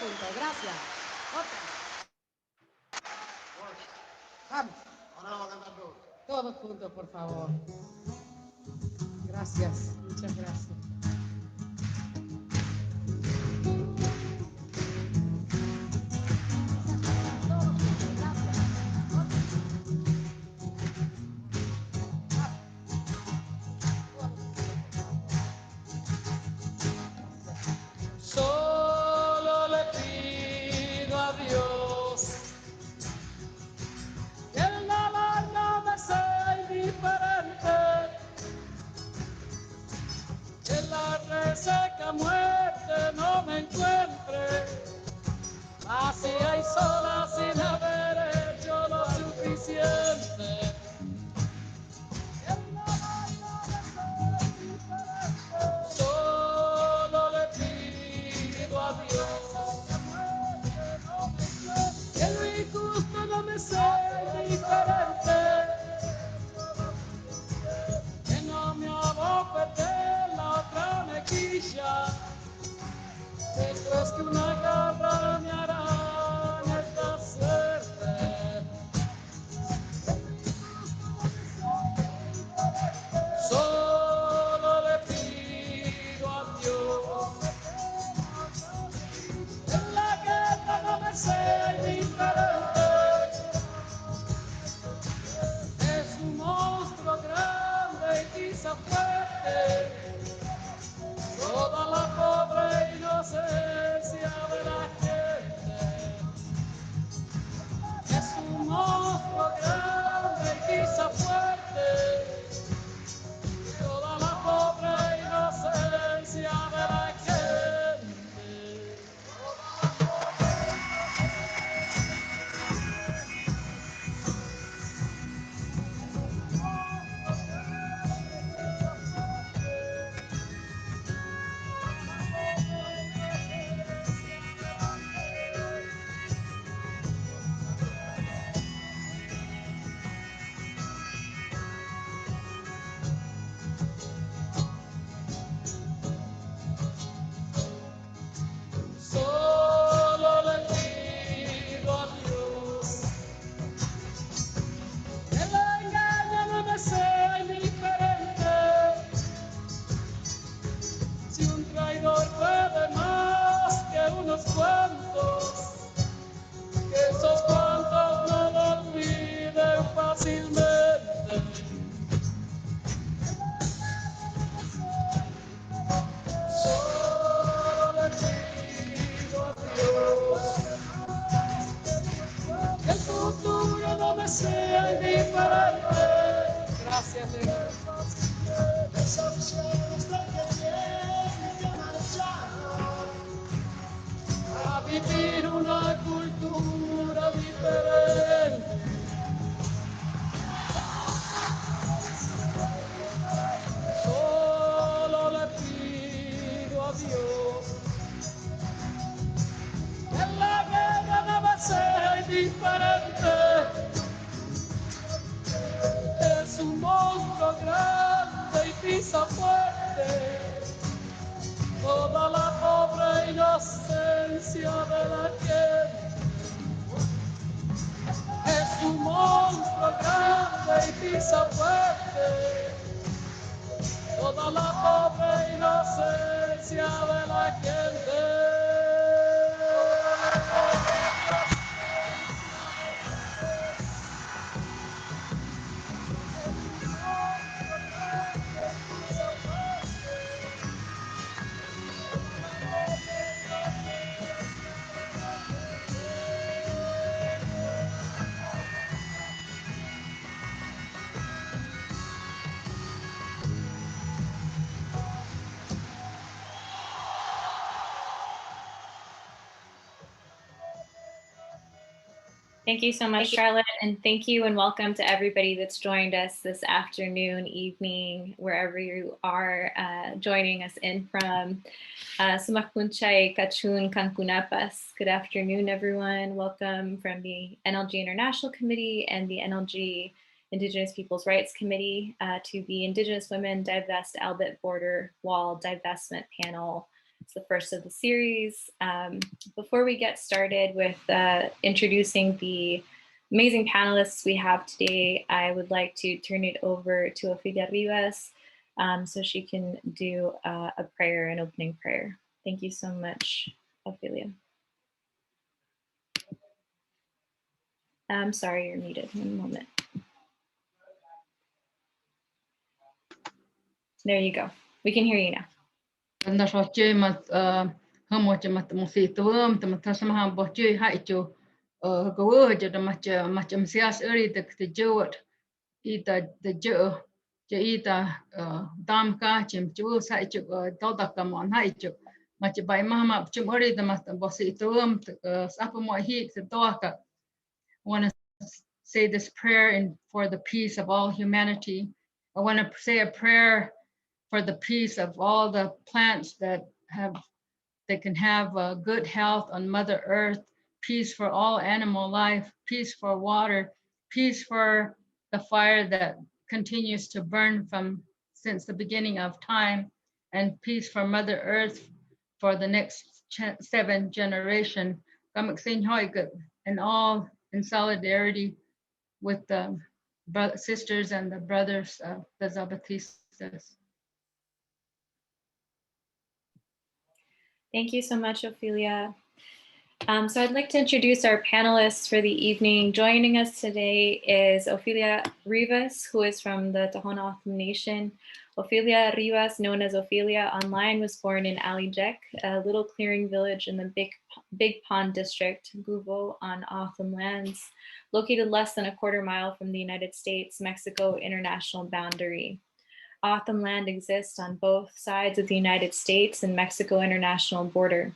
juntos. Gracias. Okay. Vamos. Todos juntos, por favor. Gracias. Muchas gracias. Solo le pido a Dios que el dolor no me sea indiferente, que la reseca muerte no me encuentre vacía y sola sin haber hecho lo suficiente. Solo le pido a Dios que lo injusto no me sea indiferente, que no me abofete la otra mejilla, después que una garra me araña esta suerte. Solo le pido a Dios que la guerra no me sea indiferente. Es un monstruo grande y quizá fuerte, toda la pobre inocencia de la gente. Es un monstruo grande y quizá fuerte, toda la pobre inocencia de la gente. Solo le pido a Dios que el engaño no me sea indiferente. Si un traidor puede más que unos cuantos, que esos cuantos no lo olviden fácilmente. Solo le pido a Dios que el futuro no me sea indiferente. Gracias, Dios. A vivir una cultura diferente. Solo le pido a Dios que la guerra no me sea indiferente. Es un monstruo grande y pisa fuerte toda la pobre inocencia de la gente. Es un monstruo grande y pisa fuerte toda la pobre inocencia de la gente. Thank you so much, Charlotte, and thank you and welcome to everybody that's joined us this afternoon, evening, wherever you are joining us in from. Sumakunchai Kachun Kankunapas. Good afternoon, everyone. Welcome from the NLG International Committee and the NLG Indigenous Peoples Rights Committee to the Indigenous Women Divest Elbit Border Wall Divestment Panel It's the first of the series. Before we get started with introducing the amazing panelists we have today, I would like to turn it over to Ofelia Rivas so she can do a prayer, an opening prayer. Thank you so much, Ofelia. I'm sorry, you're muted. One moment. There you go. We can hear you now. I want to say this prayer for the peace of all humanity. I want to say a prayer for the peace of all the plants that can have good health on Mother Earth, peace for all animal life, peace for water, peace for the fire that continues to burn since the beginning of time, and peace for Mother Earth for the next 7 generations. And all in solidarity with the sisters and the brothers of the Zapatistas. Thank you so much, Ofelia. So I'd like to introduce our panelists for the evening. Joining us today is Ofelia Rivas, who is from the Tohono O'odham Nation. Ofelia Rivas, known as Ofelia online, was born in Alijek, a little clearing village in the Big Pond district, Guvo, on O'odham lands, located less than a quarter mile from the United States-Mexico international boundary. O'odham land exists on both sides of the United States and Mexico international border.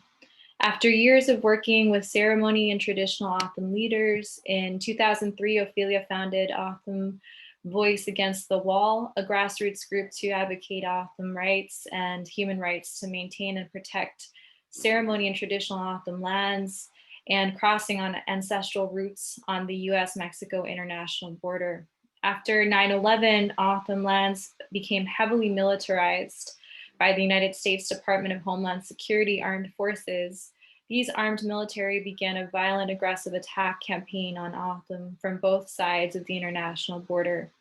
After years of working with ceremony and traditional O'odham leaders, in 2003, Ofelia founded O'odham Voice Against the Wall, a grassroots group to advocate O'odham rights and human rights to maintain and protect ceremony and traditional O'odham lands and crossing on ancestral routes on the US-Mexico international border. After 9/11, O'odham lands became heavily militarized by the United States Department of Homeland Security Armed Forces. These armed military began a violent, aggressive attack campaign on O'odham from both sides of the international border.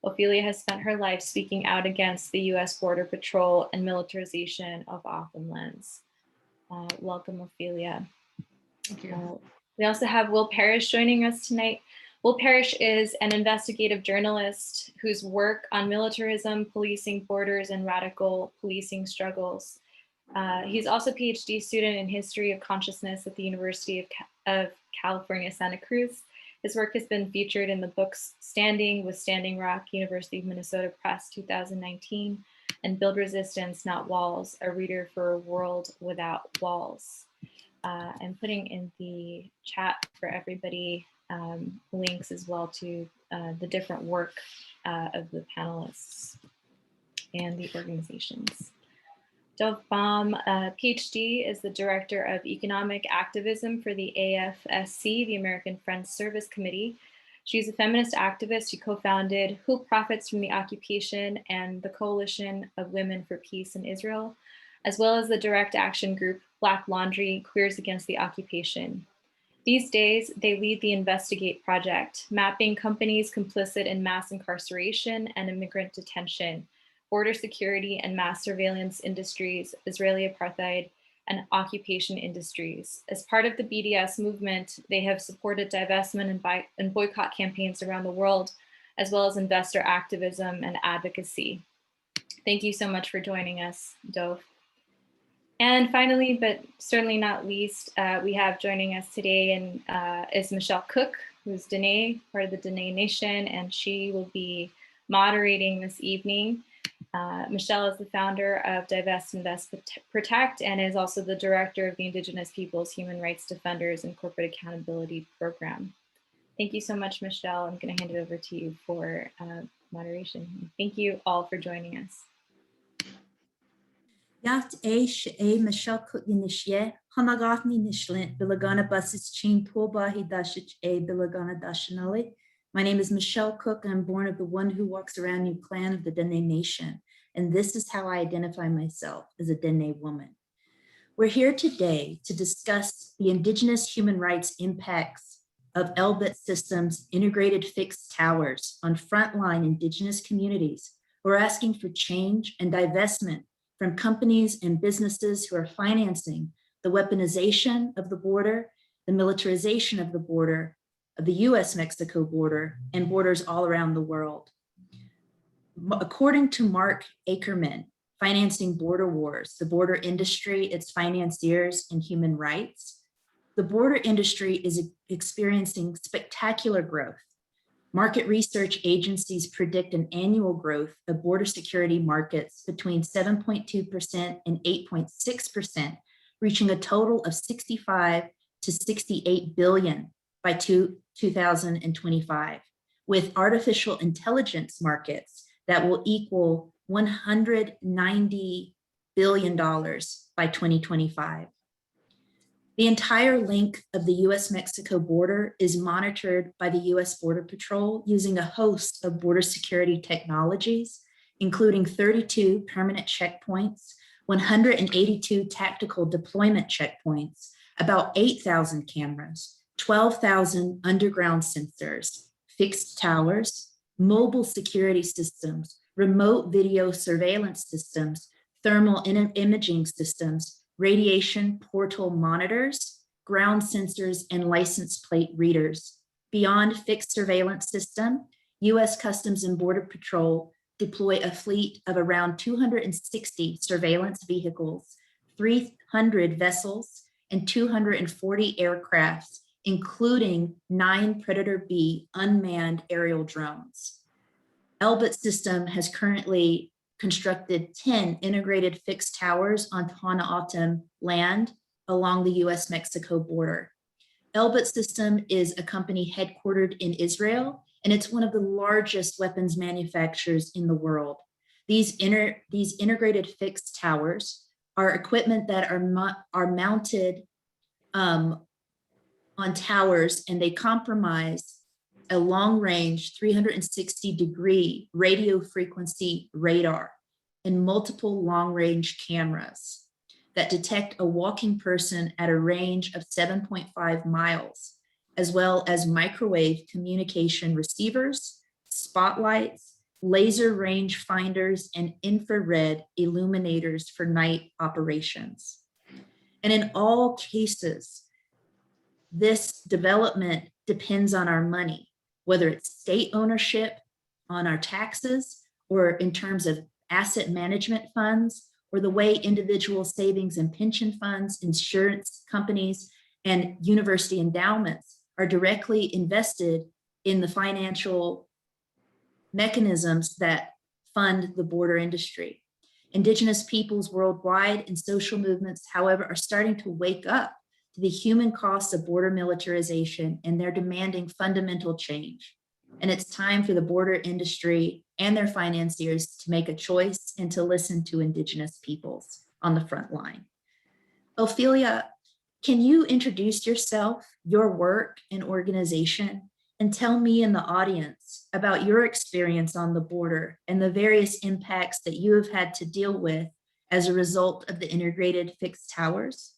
Ofelia has spent her life speaking out against the US Border Patrol and militarization of O'odham lands. Welcome, Ofelia. Thank you. We also have Will Parrish joining us tonight. Will Parrish is an investigative journalist whose work on militarism, policing borders, and radical policing struggles. He's also a Ph.D. student in history of consciousness at the University of California, Santa Cruz. His work has been featured in the books Standing with Standing Rock, University of Minnesota Press, 2019, and Build Resistance, Not Walls, A Reader for a World Without Walls. I'm putting in the chat for everybody links as well to the different work of the panelists and the organizations. Dov Baum, Ph.D., is the Director of Economic Activism for the AFSC, the American Friends Service Committee. She's a feminist activist who co-founded Who Profits from the Occupation and the Coalition of Women for Peace in Israel, as well as the direct action group Black Laundry, Queers Against the Occupation. These days, they lead the Investigate project, mapping companies complicit in mass incarceration and immigrant detention, border security and mass surveillance industries, Israeli apartheid, and occupation industries. As part of the BDS movement, they have supported divestment and boycott campaigns around the world, as well as investor activism and advocacy. Thank you so much for joining us, Dov. And finally, but certainly not least, we have joining us today is Michelle Cook, who's Dene, part of the Dene Nation, and she will be moderating this evening. Michelle is the founder of Divest, Invest, Protect, and is also the director of the Indigenous Peoples Human Rights Defenders and Corporate Accountability Program. Thank you so much, Michelle. I'm going to hand it over to you for moderation. Thank you all for joining us. Yacht Michelle Cook Nishye, Hanagatni Nishlint, Bilagana Basis Chin Tobahi Dashich Bilagana Dashanali. My name is Michelle Cook. I'm born of the one who walks around new clan of the Dene Nation. And this is how I identify myself as a Dene woman. We're here today to discuss the Indigenous human rights impacts of Elbit Systems' integrated fixed towers on frontline Indigenous communities who are asking for change and divestment from companies and businesses who are financing the weaponization of the border, the militarization of the border, of the US-Mexico border, and borders all around the world. According to Mark Ackerman, Financing Border Wars, the border industry, its financiers, and human rights, the border industry is experiencing spectacular growth. Market research agencies predict an annual growth of border security markets between 7.2% and 8.6%, reaching a total of 65 to 68 billion by 2025, with artificial intelligence markets that will equal $190 billion by 2025. The entire length of the US-Mexico border is monitored by the US Border Patrol using a host of border security technologies, including 32 permanent checkpoints, 182 tactical deployment checkpoints, about 8,000 cameras, 12,000 underground sensors, fixed towers, mobile security systems, remote video surveillance systems, thermal imaging systems, radiation portal monitors, ground sensors, and license plate readers. Beyond fixed surveillance system, US Customs and Border Patrol deploy a fleet of around 260 surveillance vehicles, 300 vessels, and 240 aircrafts, including 9 Predator B unmanned aerial drones. Elbit System has currently constructed 10 integrated fixed towers on Tohono land along the US-Mexico border. Elbit System is a company headquartered in Israel, and it's one of the largest weapons manufacturers in the world. These integrated fixed towers are equipment that are mounted on towers, and they compromise a long-range 360-degree radio frequency radar and multiple long-range cameras that detect a walking person at a range of 7.5 miles, as well as microwave communication receivers, spotlights, laser range finders, and infrared illuminators for night operations. And in all cases, this development depends on our money, whether it's state ownership, on our taxes, or in terms of asset management funds, or the way individual savings and pension funds, insurance companies, and university endowments are directly invested in the financial mechanisms that fund the border industry. Indigenous peoples worldwide and social movements, however, are starting to wake up to the human costs of border militarization, and they're demanding fundamental change. And it's time for the border industry and their financiers to make a choice and to listen to Indigenous peoples on the front line. Ophelia, can you introduce yourself, your work and organization, and tell me and the audience about your experience on the border and the various impacts that you have had to deal with as a result of the integrated fixed towers?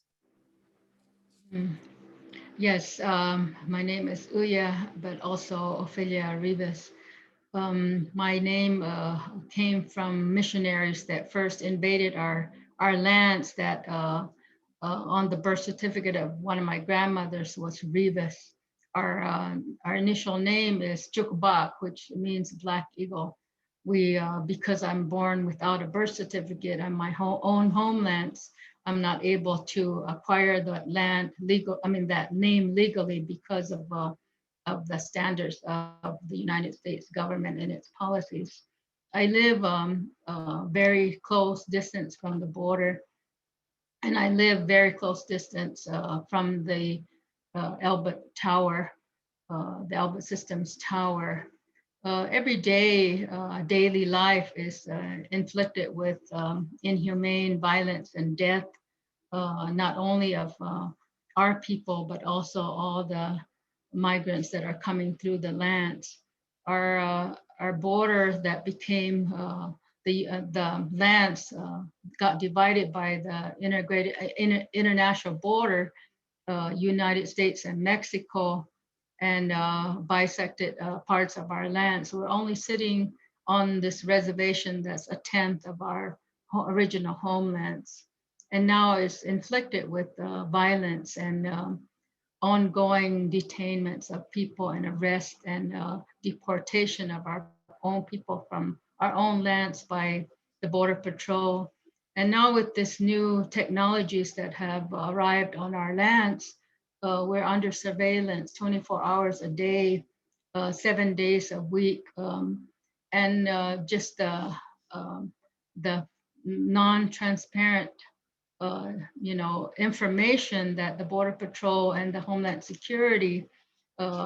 Yes, my name is Uya, but also Ophelia Rivas. My name came from missionaries that first invaded our lands that on the birth certificate of one of my grandmothers was Rivas. Our initial name is Chukbak, which means black eagle. Because I'm born without a birth certificate on my own homelands, I'm not able to acquire that name legally because of the standards of the United States government and its policies. I live very close distance from the border, and I live very close distance from the Elbit Tower, the Elbit Systems Tower. Every day, daily life is inflicted with inhumane violence and death, not only of our people, but also all the migrants that are coming through the lands. Our border that became the lands got divided by the integrated international border, United States and Mexico, and bisected parts of our land. So we're only sitting on this reservation that's a tenth of our original homelands. And now it's inflicted with violence and ongoing detainments of people and arrest and deportation of our own people from our own lands by the Border Patrol. And now with this new technologies that have arrived on our lands, we're under surveillance 24 hours a day, 7 days a week. And just the non-transparent information that the Border Patrol and the Homeland Security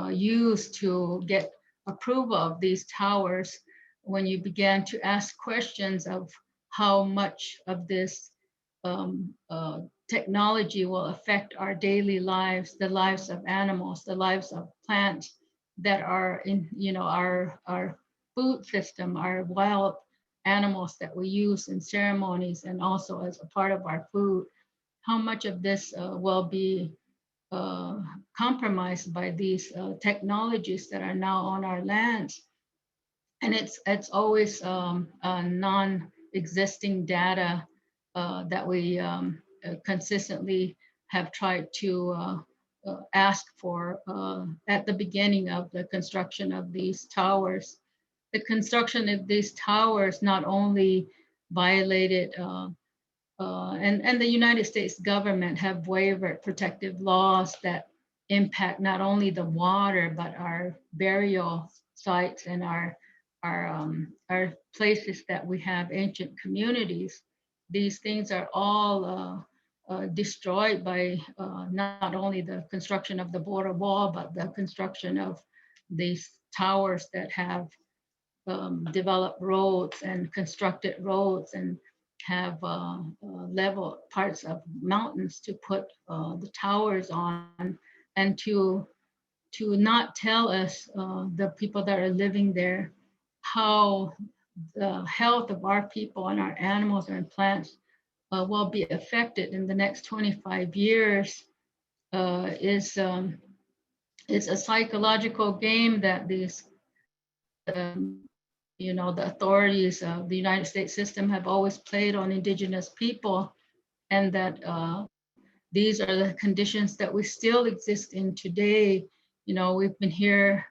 use to get approval of these towers. When you began to ask questions of how much of this technology will affect our daily lives, the lives of animals, the lives of plants that are in our food system, our wild animals that we use in ceremonies and also as a part of our food, how much of this will be compromised by these technologies that are now on our lands. And it's always non-existing data that we consistently have tried to ask for at the beginning of the construction of these towers. The construction of these towers not only violated and the United States government have waived protective laws that impact not only the water, but our burial sites and our places that we have ancient communities. These things are all destroyed by not only the construction of the border wall, but the construction of these towers that have developed roads and constructed roads and have level parts of mountains to put the towers on, and to not tell us, the people that are living there, how the health of our people and our animals and plants will be affected in the next 25 years is a psychological game that these the authorities of the United States system have always played on Indigenous people, and that these are the conditions that we still exist in today. We've been here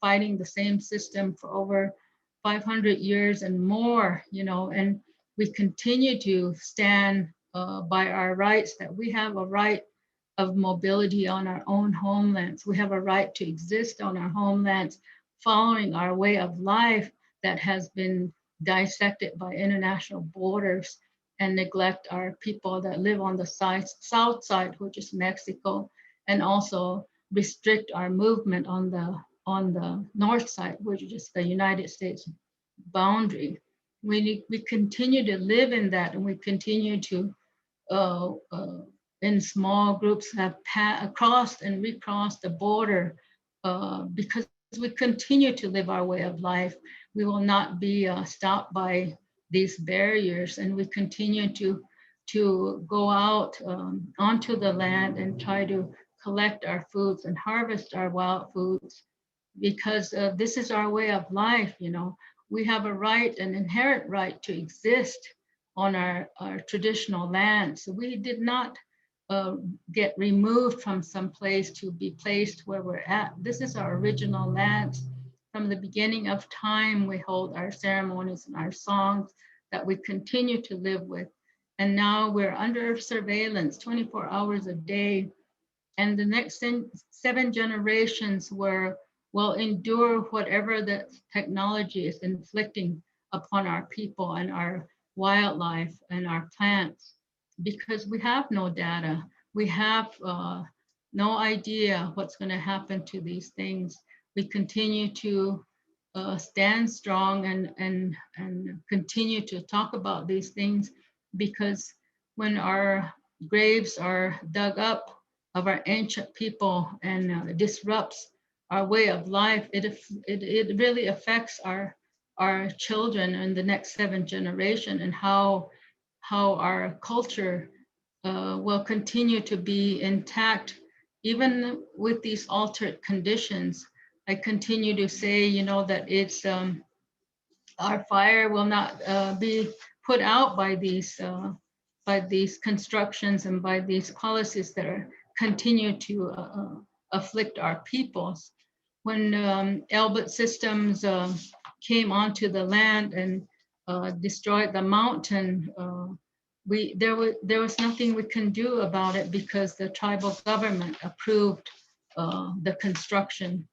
fighting the same system for over 500 years and more, and we continue to stand by our rights, that we have a right of mobility on our own homelands. We have a right to exist on our homelands, following our way of life that has been dissected by international borders and neglect our people that live on the south side, which is Mexico, and also restrict our movement on the north side, which is the United States boundary. We continue to live in that, and we continue to, in small groups, have crossed and recrossed the border because we continue to live our way of life. We will not be stopped by these barriers, and we continue to go out onto the land and try to collect our foods and harvest our wild foods, because this is our way of life. We have a right, an inherent right, to exist on our traditional land. So we did not get removed from some place to be placed where we're at. This is our original land. From the beginning of time, we hold our ceremonies and our songs that we continue to live with. And now we're under surveillance 24 hours a day. And the next 7 generations will endure whatever the technology is inflicting upon our people and our wildlife and our plants, because we have no data. We have no idea what's going to happen to these things. We continue to stand strong and continue to talk about these things, because when our graves are dug up of our ancient people and disrupts our way of life, it really affects our our children and the next 7th generation, and how our culture will continue to be intact even with these altered conditions. I continue to say, you know, that it's our fire will not be put out by these constructions and by these policies that are continue to afflict our peoples. When Elbit systems came onto the land and destroyed the mountain, there was nothing we can do about it because the tribal government approved the construction.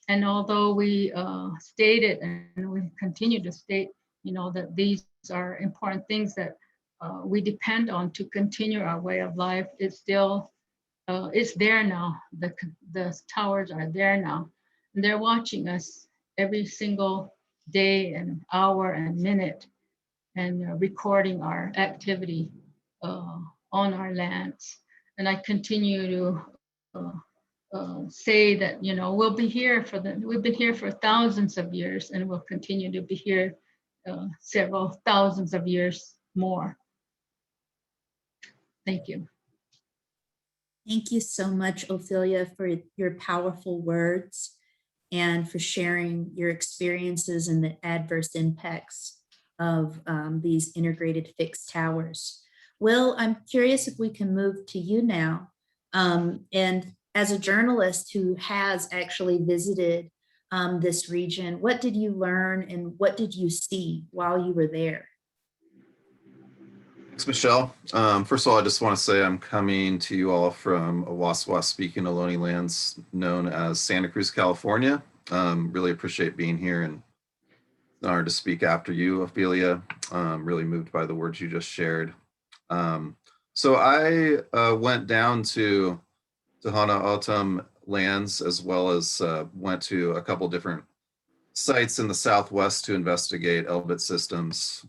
And although we stated and we continue to state, you know, that these are important things that we depend on to continue our way of life, it's still, it's there now. The towers are there now. And they're watching us every single day and hour and minute, and recording our activity on our lands. And I continue to say that, you know, we'll be here we've been here for thousands of years, and we'll continue to be here several thousands of years more. Thank you. Thank you so much, Ophelia, for your powerful words and for sharing your experiences and the adverse impacts of these integrated fixed towers. Will, I'm curious if we can move to you now. And as a journalist who has actually visited this region, what did you learn and what did you see while you were there? Thanks, Michelle. First of all, I just want to say I'm coming to you all from Owasso speaking Ohlone lands known as Santa Cruz, California. Really appreciate being here and honored to speak after you, Ophelia. Really moved by the words you just shared. So I went down to Tohono O'odham lands, as well as went to a couple different sites in the Southwest to investigate Elbit systems,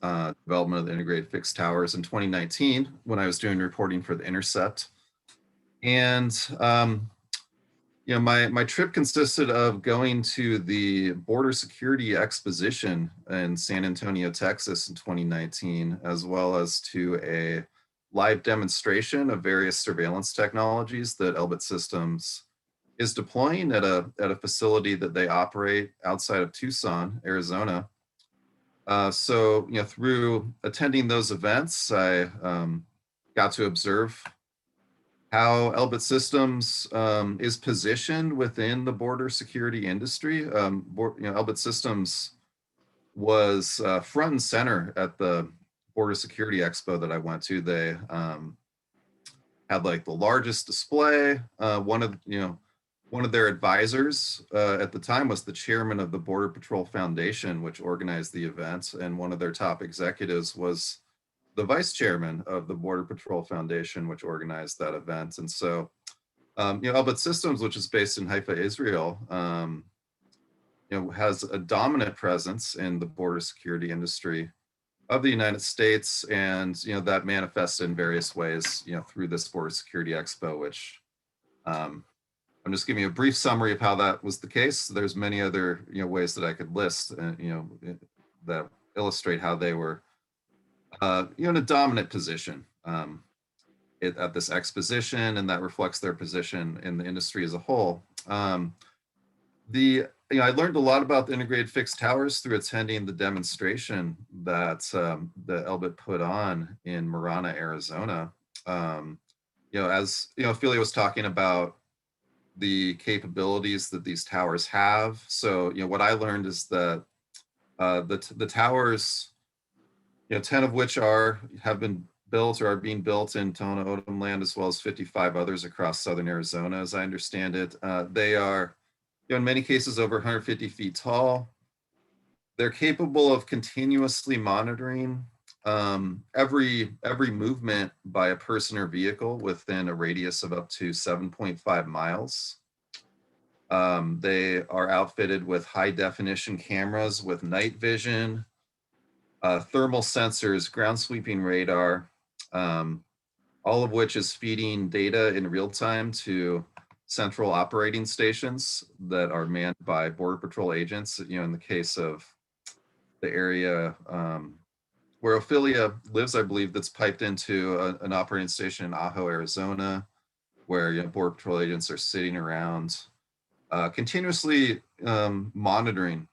development of the integrated fixed towers in 2019 when I was doing reporting for The Intercept. And you know, my trip consisted of going to the Border Security Exposition in San Antonio, Texas in 2019, as well as to a live demonstration of various surveillance technologies that Elbit Systems is deploying at a facility that they operate outside of Tucson, Arizona. So, you know, through attending those events, I got to observe how Elbit Systems is positioned within the border security industry. You know, Elbit Systems was front and center at the Border Security Expo that I went to. They had like the largest display. One of their advisors at the time was the chairman of the Border Patrol Foundation, which organized the event, and one of their top executives was the vice chairman of the Border Patrol Foundation, which organized that event. And so, you know, Elbit Systems, which is based in Haifa, Israel, you know, has a dominant presence in the border security industry of the United States, and you know that manifests in various ways, you know, through this Border Security Expo, which I'm just giving you a brief summary of how that was the case. There's many other, you know, ways that I could list, you know, that illustrate how they were, you know, in a dominant position at this exposition, and that reflects their position in the industry as a whole. You know, I learned a lot about the integrated fixed towers through attending the demonstration that the Elbit put on in Marana, Arizona. You know, as you know, Ophelia was talking about the capabilities that these towers have. So, you know, what I learned is that the towers, you know, 10 of which have been built or are being built in Tohono O'odham land, as well as 55 others across southern Arizona, as I understand it. They are, you know, in many cases over 150 feet tall. They're capable of continuously monitoring every movement by a person or vehicle within a radius of up to 7.5 miles. They are outfitted with high definition cameras with night vision, thermal sensors, ground sweeping radar, all of which is feeding data in real time to central operating stations that are manned by Border Patrol agents. You know, in the case of the area where Ophelia lives, I believe, that's piped into an operating station in Ajo, Arizona, where Border Patrol agents are sitting around continuously monitoring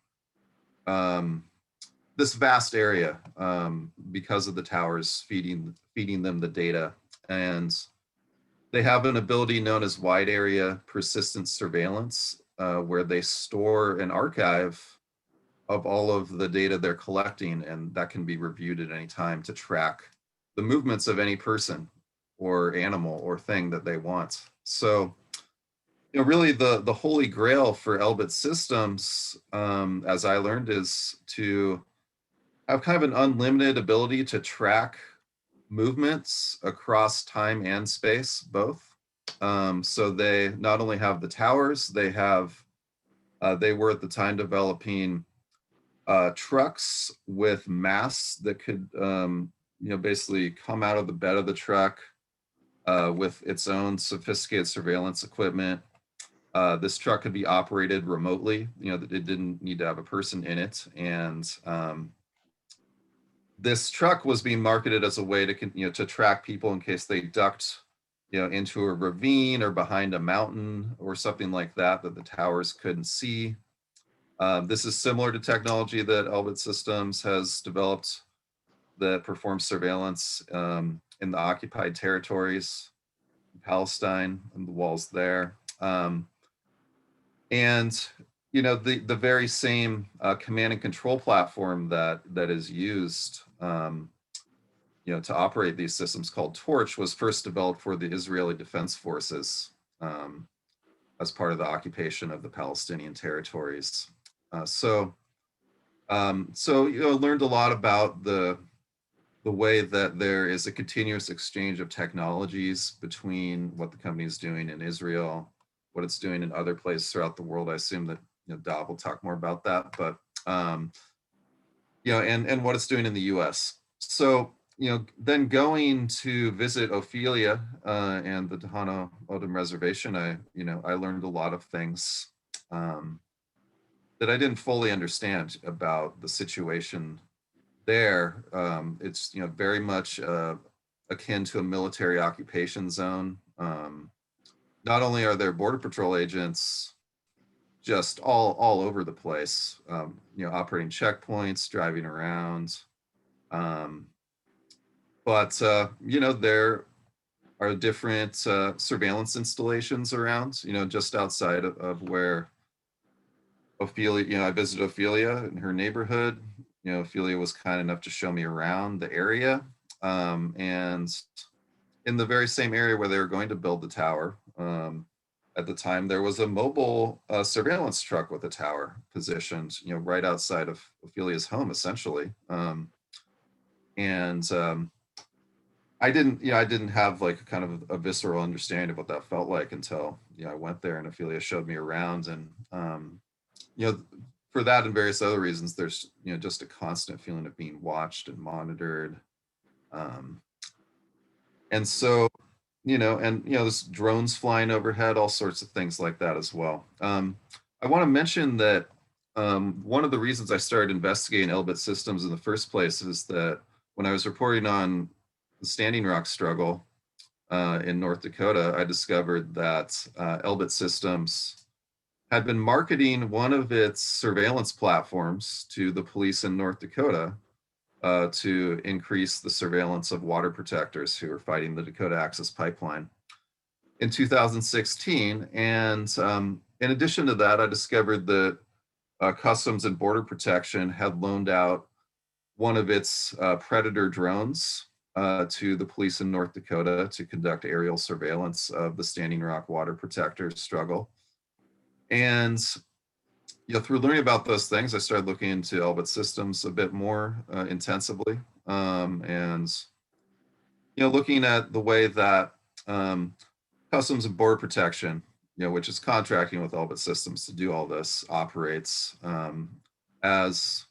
this vast area because of the towers feeding them the data. And they have an ability known as wide area persistent surveillance, where they store an archive of all of the data they're collecting, and that can be reviewed at any time to track the movements of any person or animal or thing that they want. So, really the holy grail for Elbit systems, as I learned, is to have kind of an unlimited ability to track movements across time and space, both. So they not only have the towers, they were at the time developing trucks with masts that could, basically come out of the bed of the truck with its own sophisticated surveillance equipment. This truck could be operated remotely, it didn't need to have a person in it. And this truck was being marketed as a way to, to track people in case they ducked, into a ravine or behind a mountain or something like that the towers couldn't see. This is similar to technology that Elbit Systems has developed that performs surveillance in the occupied territories, Palestine, and the walls there. And the very same command and control platform that is used to operate these systems, called Torch, was first developed for the Israeli Defense Forces as part of the occupation of the Palestinian territories. So learned a lot about the way that there is a continuous exchange of technologies between what the company is doing in Israel, what it's doing in other places throughout the world. I assume that Dov will talk more about that, but and what it's doing in the U.S. So then going to visit Ophelia and the Tohono O'odham Reservation, I learned a lot of things that I didn't fully understand about the situation there. It's very much akin to a military occupation zone. Not only are there Border Patrol agents just all over the place, operating checkpoints, driving around, but there are different surveillance installations around, just outside of where Ophelia, I visited Ophelia in her neighborhood. Ophelia was kind enough to show me around the area. And in the very same area where they were going to build the tower, at the time, there was a mobile surveillance truck with a tower positioned, right outside of Ophelia's home, essentially. I didn't have like kind of a visceral understanding of what that felt like until I went there and Ophelia showed me around. And for that and various other reasons, there's just a constant feeling of being watched and monitored. And so there's drones flying overhead, all sorts of things like that as well. I want to mention that one of the reasons I started investigating Elbit systems in the first place is that when I was reporting on the Standing Rock struggle in North Dakota, I discovered that Elbit Systems had been marketing one of its surveillance platforms to the police in North Dakota to increase the surveillance of water protectors who were fighting the Dakota Access Pipeline in 2016. And in addition to that, I discovered that Customs and Border Protection had loaned out one of its Predator drones to the police in North Dakota to conduct aerial surveillance of the Standing Rock water protector struggle. And through learning about those things, I started looking into Elbit Systems a bit more intensively, and looking at the way that Customs and Border Protection, which is contracting with Elbit Systems to do all this, operates as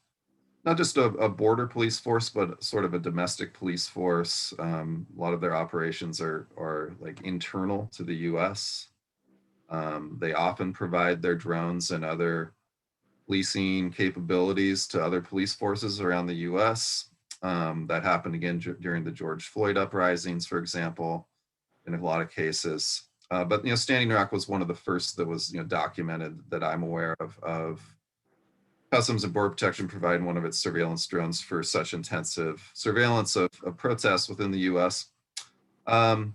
not just a border police force, but sort of a domestic police force. A lot of their operations are like internal to the U.S. They often provide their drones and other policing capabilities to other police forces around the US. That happened again during the George Floyd uprisings, for example, in a lot of cases. But Standing Rock was one of the first that was documented that I'm aware of Customs and Border Protection providing one of its surveillance drones for such intensive surveillance of protests within the US. And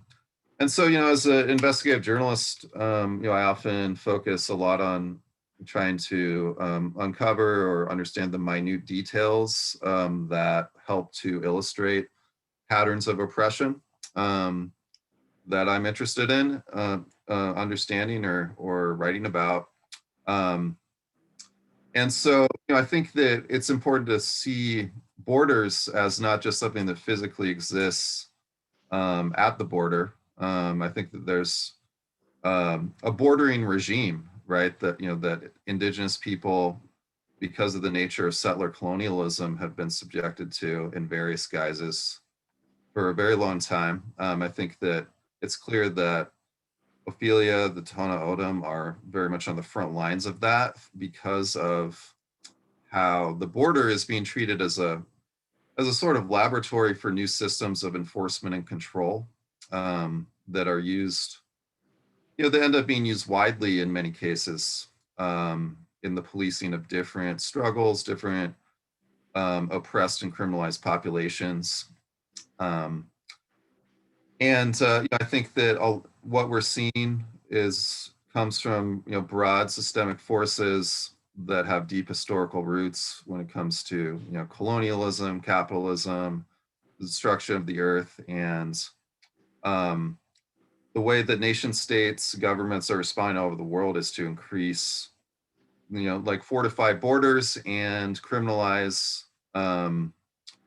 so, as an investigative journalist, I often focus a lot on trying to uncover or understand the minute details that help to illustrate patterns of oppression that I'm interested in understanding or writing about. And so, I think that it's important to see borders as not just something that physically exists at the border. I think that there's a bordering regime, right? That that Indigenous people, because of the nature of settler colonialism, have been subjected to in various guises for a very long time. I think that it's clear that Ophelia, the Tohono O'odham are very much on the front lines of that because of how the border is being treated as a sort of laboratory for new systems of enforcement and control that are used, they end up being used widely in many cases in the policing of different struggles, different oppressed and criminalized populations. I think that what we're seeing comes from broad systemic forces that have deep historical roots when it comes to colonialism, capitalism, the destruction of the earth, and the way that nation states, governments are responding all over the world is to increase, like fortify borders and criminalize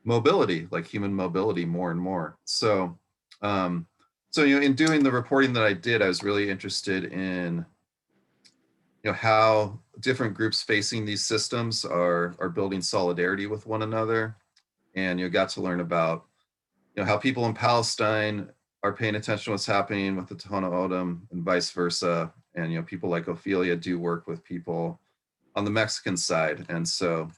mobility, like human mobility, more and more. So, in doing the reporting that I did, I was really interested in, how different groups facing these systems are building solidarity with one another, and got to learn about, how people in Palestine are paying attention to what's happening with the Tohono O'odham and vice versa, and people like Ophelia do work with people on the Mexican side, and so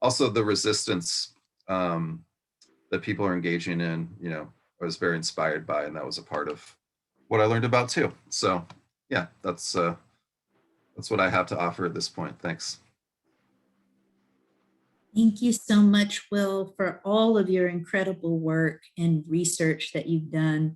also the resistance that people are engaging in, I was very inspired by, and that was a part of what I learned about too. So yeah, that's what I have to offer at this point. Thanks. Thank you so much, Will, for all of your incredible work and research that you've done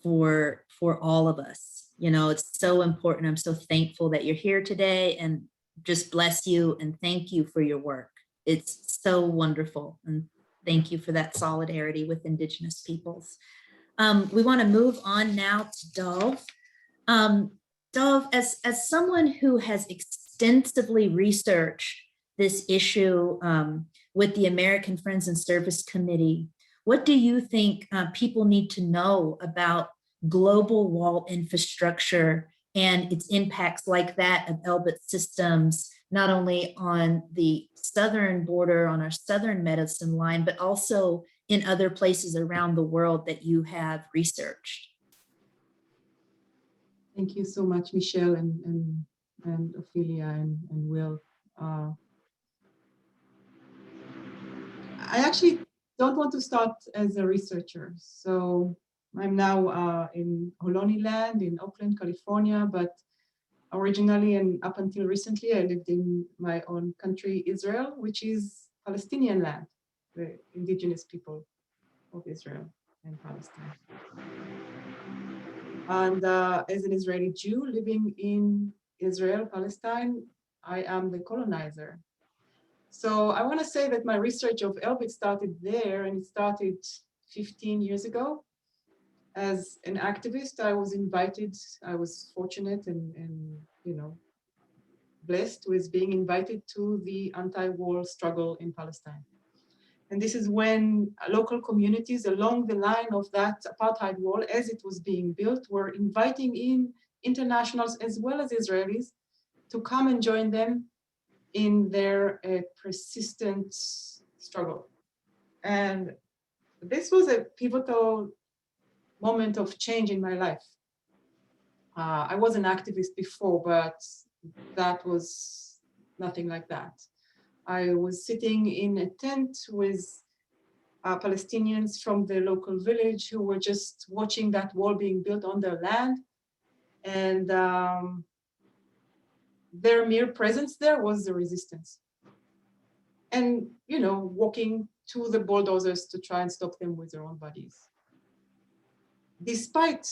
for all of us. It's so important. I'm so thankful that you're here today, and just bless you and thank you for your work. It's so wonderful. And thank you for that solidarity with Indigenous peoples. We want to move on now to Dov. Dov, as someone who has extensively researched this issue with the American Friends and Service Committee, what do you think people need to know about global wall infrastructure and its impacts like that of Elbit systems, not only on the southern border, on our southern medicine line, but also in other places around the world that you have researched? Thank you so much, Michelle and Ophelia and Will. I actually don't want to start as a researcher. So I'm now in Ohlone land in Oakland, California, but originally and up until recently, I lived in my own country, Israel, which is Palestinian land, the indigenous people of Israel and Palestine. And as an Israeli Jew living in Israel, Palestine, I am the colonizer. So I want to say that my research of Elbit started there, and it started 15 years ago. As an activist, I was invited, I was fortunate and blessed with being invited to the anti-war struggle in Palestine. And this is when local communities along the line of that apartheid wall, as it was being built, were inviting in internationals as well as Israelis to come and join them in their persistent struggle. And this was a pivotal moment of change in my life. I was an activist before, but that was nothing like that. I was sitting in a tent with Palestinians from the local village who were just watching that wall being built on their land. And their mere presence there was the resistance. And, you know, walking to the bulldozers to try and stop them with their own bodies. Despite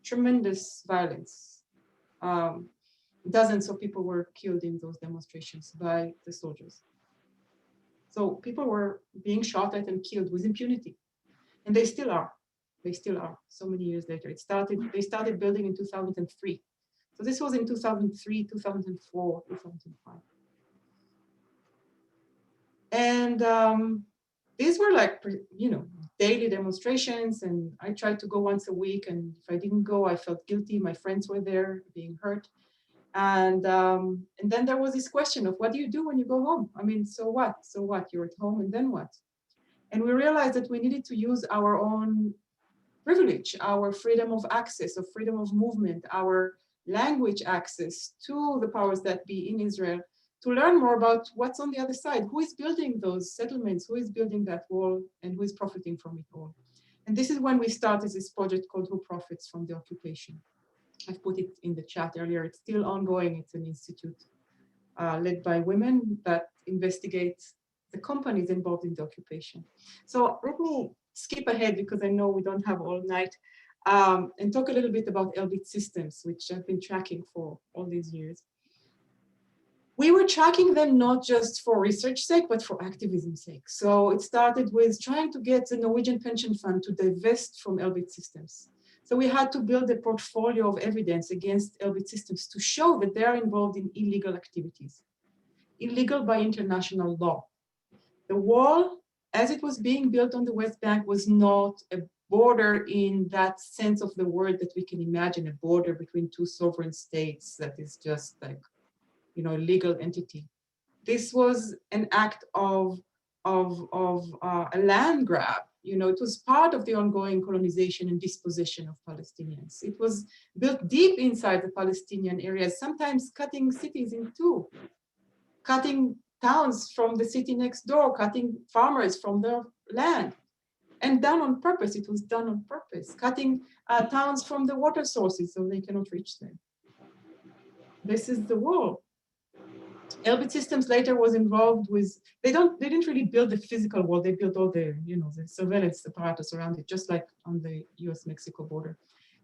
tremendous violence, dozens of people were killed in those demonstrations by the soldiers. So people were being shot at and killed with impunity. And they still are. They still are, so many years later. They started building in 2003. So this was in 2003, 2004, 2005. And these were like, you know, daily demonstrations. And I tried to go once a week. And if I didn't go, I felt guilty. My friends were there being hurt. And then there was this question of what do you do when you go home? I mean, so what? So what? You're at home and then what? And we realized that we needed to use our own privilege, our freedom of access, of freedom of movement, our language access to the powers that be in Israel to learn more about what's on the other side. Who is building those settlements? Who is building that wall? And who is profiting from it all? And this is when we started this project called Who Profits from the Occupation. I've put it in the chat earlier. It's still ongoing. It's an institute led by women that investigates the companies involved in the occupation. So let me skip ahead because I know we don't have all night and talk a little bit about Elbit systems, which I've been tracking for all these years. We were tracking them not just for research sake, but for activism sake. So it started with trying to get the Norwegian pension fund to divest from Elbit systems. So we had to build a portfolio of evidence against Elbit systems to show that they are involved in illegal activities, illegal by international law. The wall, as it was being built on the West Bank, was not a border in that sense of the word that we can imagine, a border between two sovereign states that is just like, you know, a legal entity. This was an act of a land grab. You know, it was part of the ongoing colonization and dispossession of Palestinians. It was built deep inside the Palestinian areas, sometimes cutting cities in two, cutting towns from the city next door, cutting farmers from their land, and done on purpose. It was done on purpose, cutting towns from the water sources so they cannot reach them. This is the wall. Elbit systems later was involved with, they didn't really build the physical wall, they built all the, you know, the surveillance apparatus around it, just like on the US-Mexico border.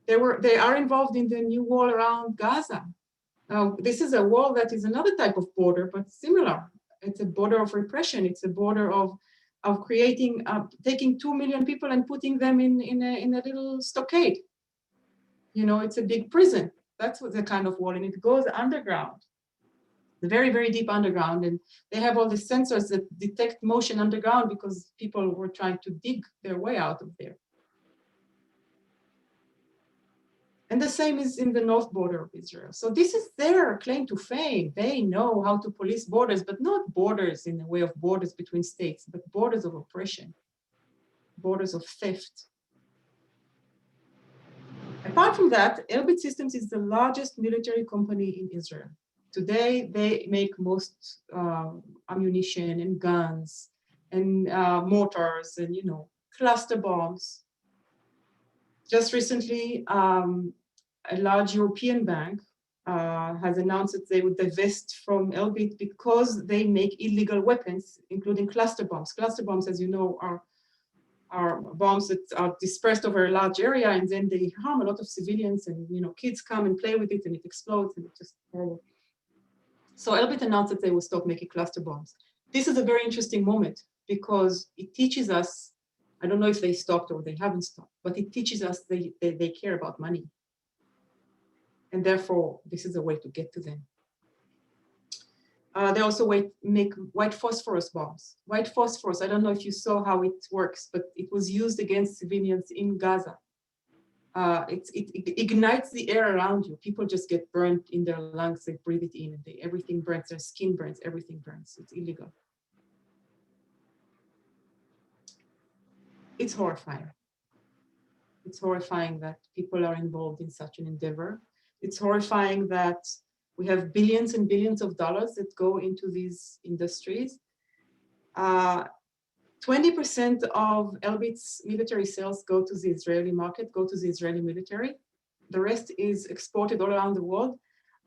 They are involved in the new wall around Gaza. Now, this is a wall that is another type of border, but similar. It's a border of repression. It's a border of creating, taking 2 million people and putting them in a little stockade. You know, it's a big prison. That's what the kind of wall, and it goes underground. Very, very deep underground, and they have all the sensors that detect motion underground because people were trying to dig their way out of there. And the same is in the north border of Israel. So this is their claim to fame. They know how to police borders, but not borders in the way of borders between states, but borders of oppression, borders of theft. Apart from that, Elbit Systems is the largest military company in Israel. Today, they make most ammunition and guns and mortars and, you know, cluster bombs. Just recently, a large European bank has announced that they would divest from Elbit because they make illegal weapons, including cluster bombs. Cluster bombs, as you know, are bombs that are dispersed over a large area, and then they harm a lot of civilians, and, you know, kids come and play with it and it explodes, and it's just horrible. So Elbit announced that they will stop making cluster bombs. This is a very interesting moment because it teaches us, I don't know if they stopped or they haven't stopped, but it teaches us they care about money. And therefore, this is a way to get to them. They also make white phosphorus bombs. White phosphorus, I don't know if you saw how it works, but it was used against civilians in Gaza. It ignites the air around you. People just get burned in their lungs. They breathe it in, and everything burns. Their skin burns. Everything burns. It's illegal. It's horrifying. It's horrifying that people are involved in such an endeavor. It's horrifying that We have billions and billions of dollars that go into these industries. 20% of Elbit's military sales go to the Israeli market, go to the Israeli military. The rest is exported all around the world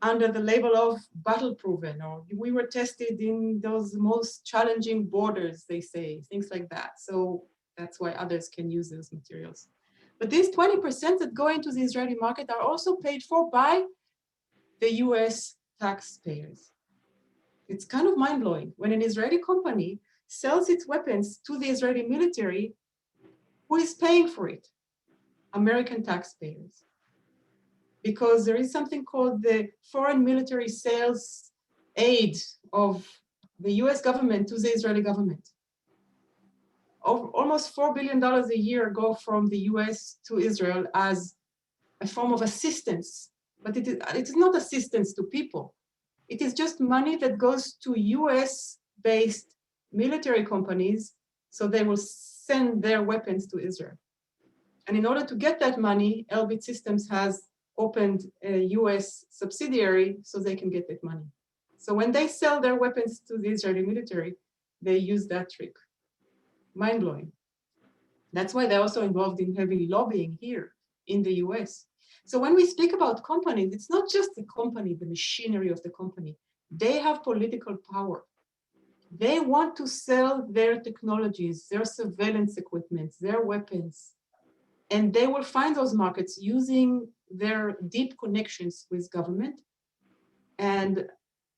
under the label of battle proven, or we were tested in those most challenging borders, they say, things like that. So that's why others can use those materials. But these 20% that go into the Israeli market are also paid for by the US taxpayers. It's kind of mind-blowing. When an Israeli company sells its weapons to the Israeli military, who is paying for it? American taxpayers. Because there is something called the foreign military sales aid of the US government to the Israeli government. Almost $4 billion a year go from the US to Israel as a form of assistance, but it is not assistance to people. It is just money that goes to US-based military companies, so they will send their weapons to Israel. And in order to get that money, Elbit Systems has opened a US subsidiary so they can get that money. So when they sell their weapons to the Israeli military, they use that trick. Mind-blowing. That's why they're also involved in heavy lobbying here in the US. So when we speak about companies, it's not just the company, the machinery of the company. They have political power. They want to sell their technologies, their surveillance equipment, their weapons, and they will find those markets using their deep connections with government. And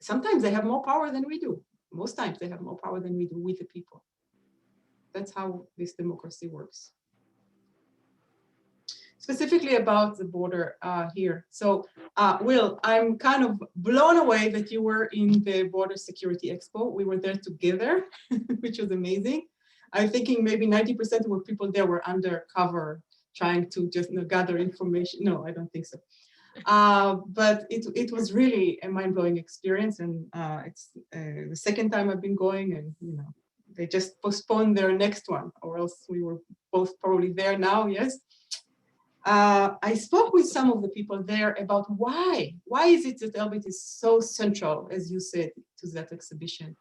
sometimes they have more power than we do. Most times they have more power than we do with the people. That's how this democracy works. Specifically about the border here. So Will, I'm kind of blown away that you were in the Border Security Expo. We were there together, which was amazing. I'm thinking maybe 90% of the people there were undercover, trying to just gather information. No, I don't think so. But it was really a mind-blowing experience, and it's the second time I've been going, and they just postponed their next one, or else we were both probably there now. Yes. I spoke with some of the people there about why is it that Elbit is so central, as you said, to that exhibition.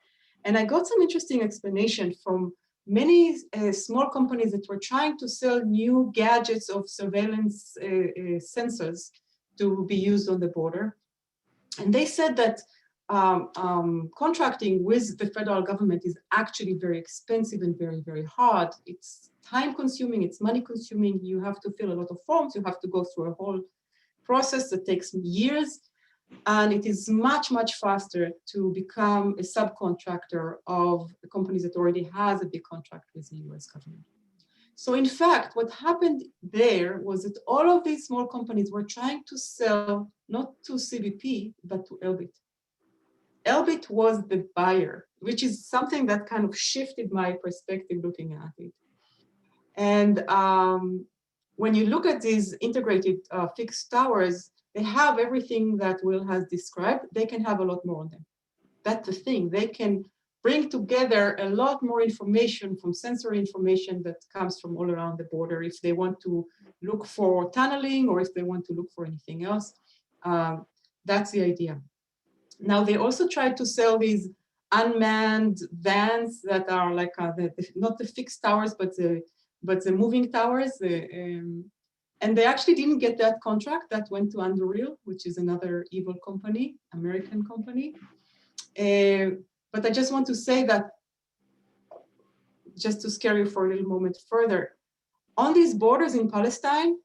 And I got some interesting explanation from many small companies that were trying to sell new gadgets of surveillance sensors to be used on the border. And they said that contracting with the federal government is actually very expensive and very, very hard. It's time consuming, it's money consuming. You have to fill a lot of forms. You have to go through a whole process that takes years. And it is much, much faster to become a subcontractor of the companies that already has a big contract with the US government. So in fact, what happened there was that all of these small companies were trying to sell not to CBP, but to Elbit. Elbit was the buyer, which is something that kind of shifted my perspective looking at it. And when you look at these integrated fixed towers, they have everything that Will has described. They can have a lot more on them. That's the thing. They can bring together a lot more information from sensory information that comes from all around the border if they want to look for tunneling or if they want to look for anything else. That's the idea. Now, they also tried to sell these unmanned vans that are like not the fixed towers, but the moving towers. And they actually didn't get that contract. That went to Underreal, which is another evil company, American company. But I just want to say that, just to scare you for a little moment further, on these borders in Palestine,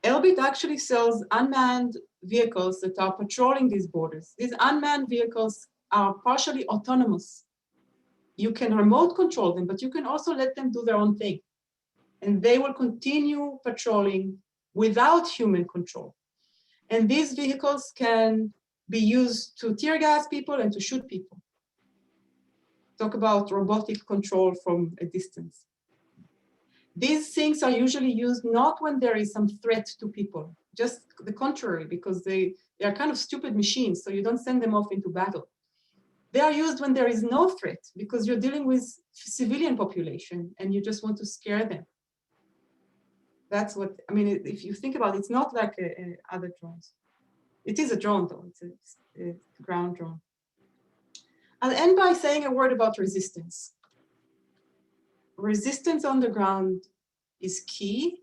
Elbit actually sells unmanned vehicles that are patrolling these borders. These unmanned vehicles are partially autonomous. You can remote control them, but you can also let them do their own thing. And they will continue patrolling without human control. And these vehicles can be used to tear gas people and to shoot people. Talk about robotic control from a distance. These things are usually used not when there is some threat to people, just the contrary, because they are kind of stupid machines, so you don't send them off into battle. They are used when there is no threat, because you're dealing with civilian population and you just want to scare them. That's what, I mean, if you think about it, it's not like other drones. It is a drone though, it's a ground drone. I'll end by saying a word about resistance. Resistance on the ground is key,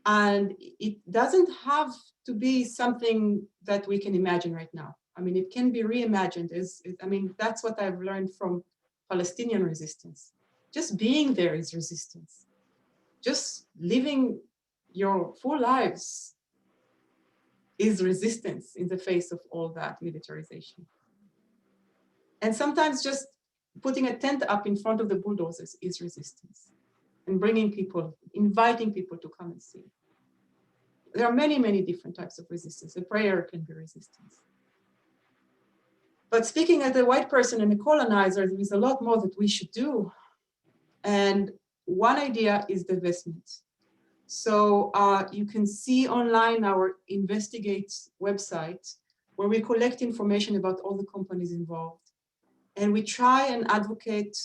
and it doesn't have to be something that we can imagine right now. I mean, it can be reimagined. That's what I've learned from Palestinian resistance. Just being there is resistance. Just living your full lives is resistance in the face of all that militarization. And sometimes just putting a tent up in front of the bulldozers is resistance, and bringing people, inviting people to come and see. There are many, many different types of resistance. A prayer can be resistance. But speaking as a white person and a colonizer, there is a lot more that we should do. And one idea is divestment. So you can see online our Investigate website, where we collect information about all the companies involved. And we try and advocate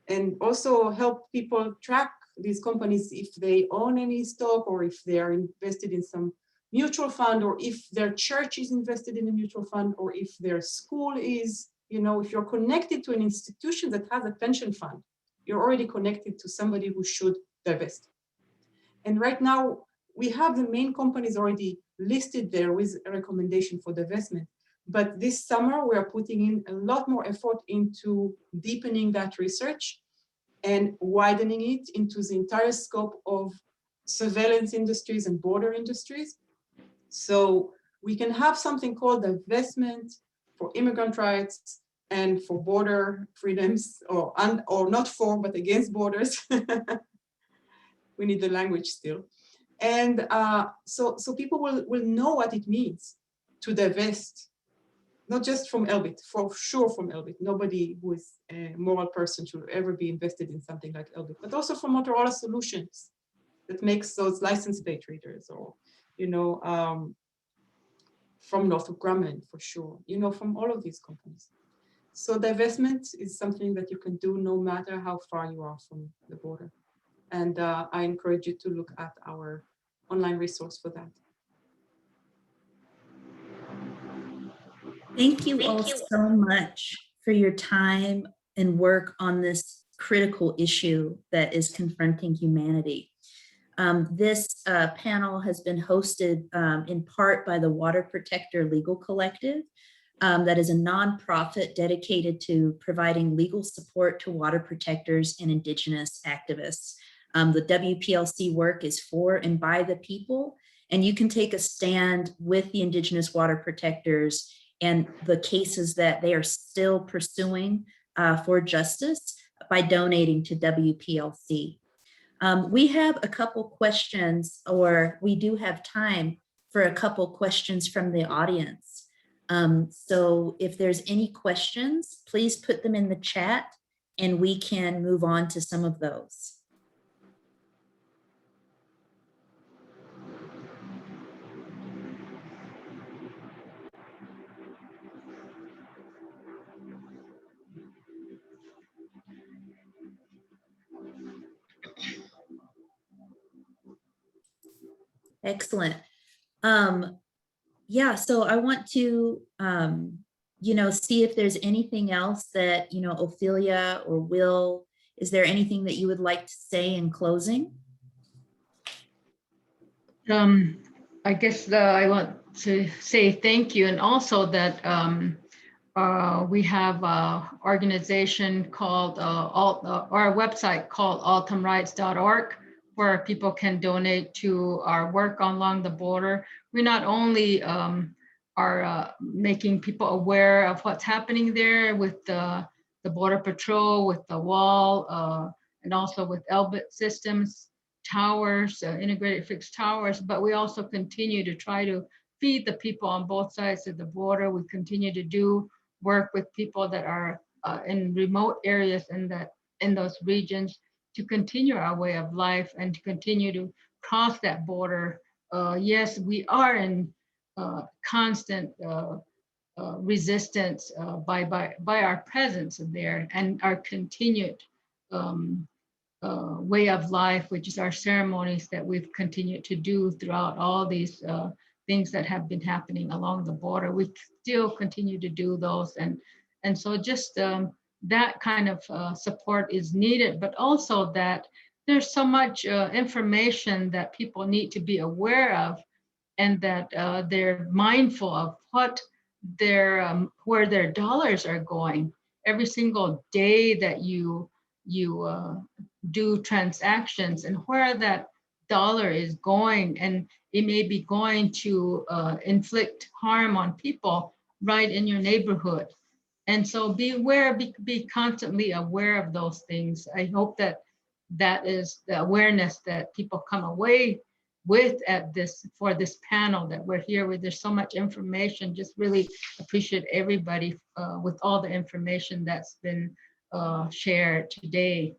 and also help people track these companies if they own any stock, or if they are invested in some mutual fund, or if their church is invested in a mutual fund, or if their school is, if you're connected to an institution that has a pension fund, you're already connected to somebody who should divest. And right now, we have the main companies already listed there with a recommendation for divestment. But this summer, we are putting in a lot more effort into deepening that research and widening it into the entire scope of surveillance industries and border industries. So we can have something called divestment for immigrant rights and for border freedoms, or not for, but against borders. We need the language still. And so people will know what it means to divest, not just from Elbit, for sure from Elbit. Nobody who is a moral person should ever be invested in something like Elbit, but also from Motorola Solutions that makes those license plate readers, or, from Northrop Grumman for sure, from all of these companies. So divestment is something that you can do no matter how far you are from the border. And I encourage you to look at our online resource for that. Thank you all so much for your time and work on this critical issue that is confronting humanity. This panel has been hosted in part by the Water Protector Legal Collective, that is a nonprofit dedicated to providing legal support to water protectors and Indigenous activists. The WPLC work is for and by the people, and you can take a stand with the Indigenous water protectors and the cases that they are still pursuing for justice by donating to WPLC. We have a couple questions, or we do have time for a couple questions from the audience. So if there's any questions, please put them in the chat and we can move on to some of those. Excellent. Yeah, so I want to, see if there's anything else that, Ophelia or Will, is there anything that you would like to say in closing? I guess I want to say thank you, and also that we have an organization called, our website called altamrights.org, where people can donate to our work along the border. We not only are making people aware of what's happening there with the Border Patrol, with the wall, and also with Elbit systems, towers, integrated fixed towers, but we also continue to try to feed the people on both sides of the border. We continue to do work with people that are in remote areas in those regions, to continue our way of life and to continue to cross that border. Yes, we are in constant resistance by our presence there, and our continued way of life, which is our ceremonies that we've continued to do throughout all these things that have been happening along the border. We still continue to do those. And so just that kind of support is needed, but also that there's so much information that people need to be aware of, and that they're mindful of what their where their dollars are going. Every single day that you do transactions, and where that dollar is going, and it may be going to inflict harm on people right in your neighborhood. And so be aware, be constantly aware of those things. I hope that that is the awareness that people come away with for this panel that we're here with. There's so much information. Just really appreciate everybody with all the information that's been shared today.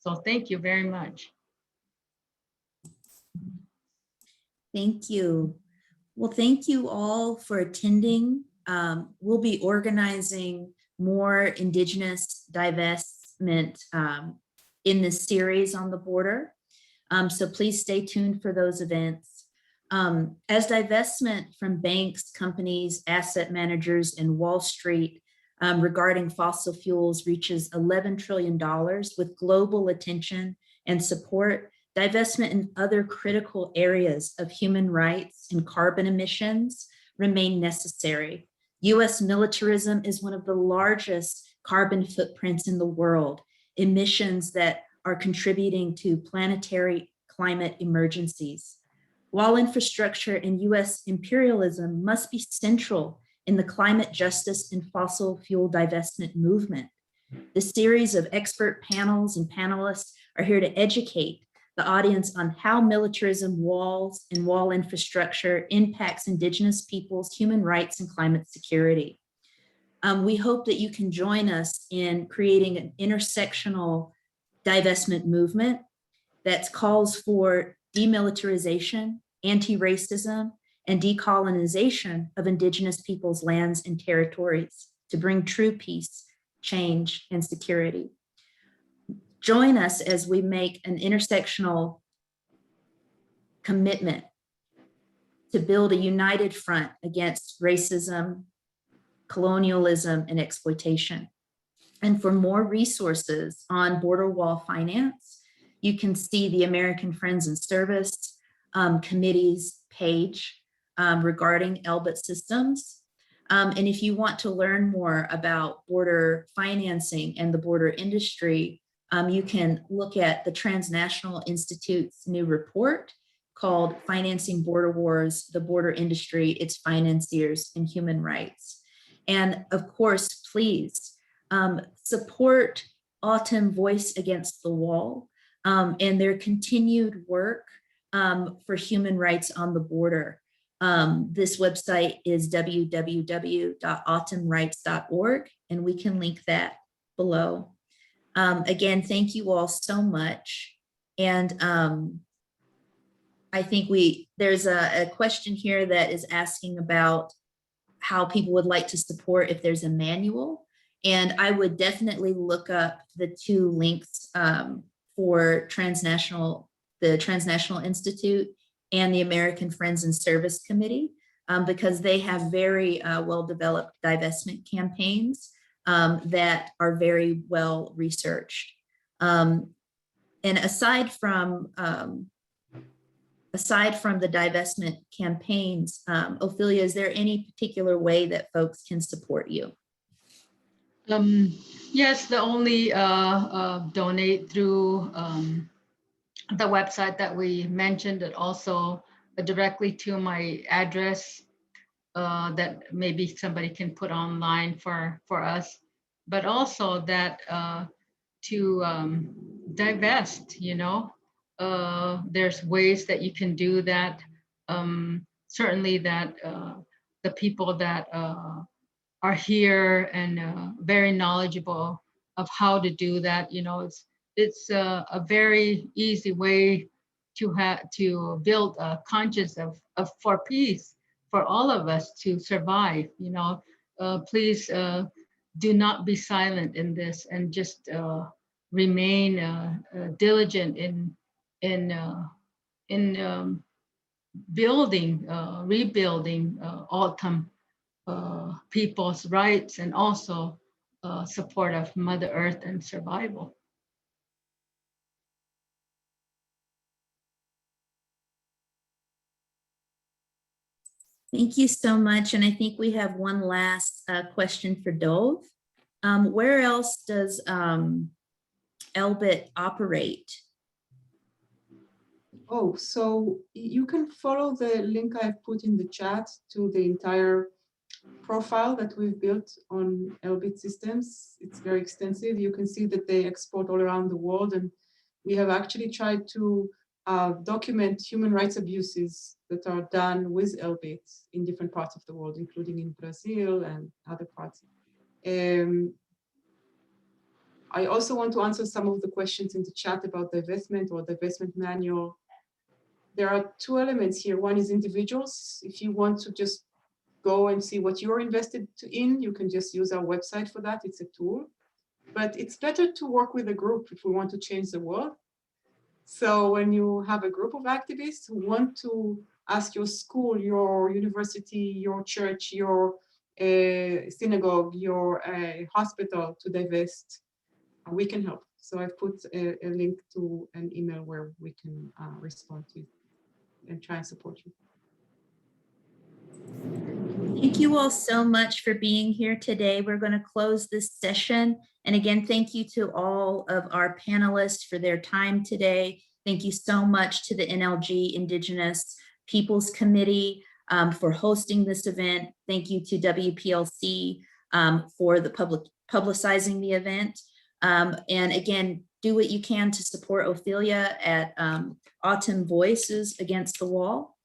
So thank you very much. Thank you. Well, thank you all for attending. We'll be organizing more Indigenous divestment in this series on the border. So please stay tuned for those events. As divestment from banks, companies, asset managers, and Wall Street regarding fossil fuels reaches $11 trillion with global attention and support, divestment in other critical areas of human rights and carbon emissions remain necessary. US militarism is one of the largest carbon footprints in the world, emissions that are contributing to planetary climate emergencies. While infrastructure and US imperialism must be central in the climate justice and fossil fuel divestment movement, the series of expert panels and panelists are here to educate the audience on how militarism, walls, and wall infrastructure impacts Indigenous peoples, human rights, and climate security. We hope that you can join us in creating an intersectional divestment movement that calls for demilitarization, anti-racism, and decolonization of Indigenous peoples' lands and territories to bring true peace, change, and security. Join us as we make an intersectional commitment to build a united front against racism, colonialism, and exploitation. And for more resources on border wall finance, you can see the American Friends and Service Committee's page regarding Elbit systems. And if you want to learn more about border financing and the border industry, you can look at the Transnational Institute's new report called Financing Border Wars, the Border Industry, Its Financiers, and Human Rights. And of course, please support Autumn Voice Against the Wall and their continued work for human rights on the border. This website is www.autumnrights.org, and we can link that below. Again, thank you all so much. And I think there's a question here that is asking about how people would like to support if there's a manual. And I would definitely look up the two links for the Transnational Institute and the American Friends and Service Committee, because they have very well-developed divestment campaigns that are very well researched. And aside from the divestment campaigns, Ophelia, is there any particular way that folks can support you? Yes, the only donate through the website that we mentioned, and also directly to my address that maybe somebody can put online for us, but also that to divest, there's ways that you can do that. Certainly that the people that are here and very knowledgeable of how to do that, it's a very easy way to build a conscience for peace for all of us to survive. Please do not be silent in this, and just remain diligent in building, rebuilding autumn people's rights, and also support of Mother Earth and survival. Thank you so much. And I think we have one last question for Dov. Where else does Elbit operate? Oh, so you can follow the link I've put in the chat to the entire profile that we've built on Elbit systems. It's very extensive. You can see that they export all around the world, and we have actually tried to document human rights abuses that are done with Elbit in different parts of the world, including in Brazil and other parts. I also want to answer some of the questions in the chat about divestment or divestment manual. There are two elements here. One is individuals. If you want to just go and see what you're invested in, you can just use our website for that. It's a tool. But it's better to work with a group if we want to change the world. So when you have a group of activists who want to ask your school, your university, your church, your synagogue, your hospital to divest, we can help. So I've put a link to an email where we can respond to and try and support you. Thank you all so much for being here today. We're going to close this session. And again, thank you to all of our panelists for their time today. Thank you so much to the NLG Indigenous Peoples Committee for hosting this event. Thank you to WPLC for the publicizing the event. And again, do what you can to support Ophelia at Autumn Voices Against the Wall.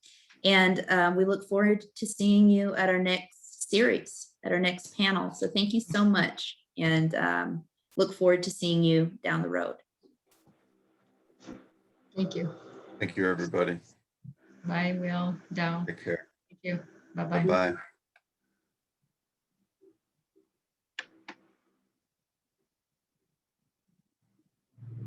And we look forward to seeing you at our next series, at our next panel. So thank you so much, and look forward to seeing you down the road. Thank you. Thank you, everybody. Bye, Will. Down. Take care. Thank you. Bye-bye. Bye-bye.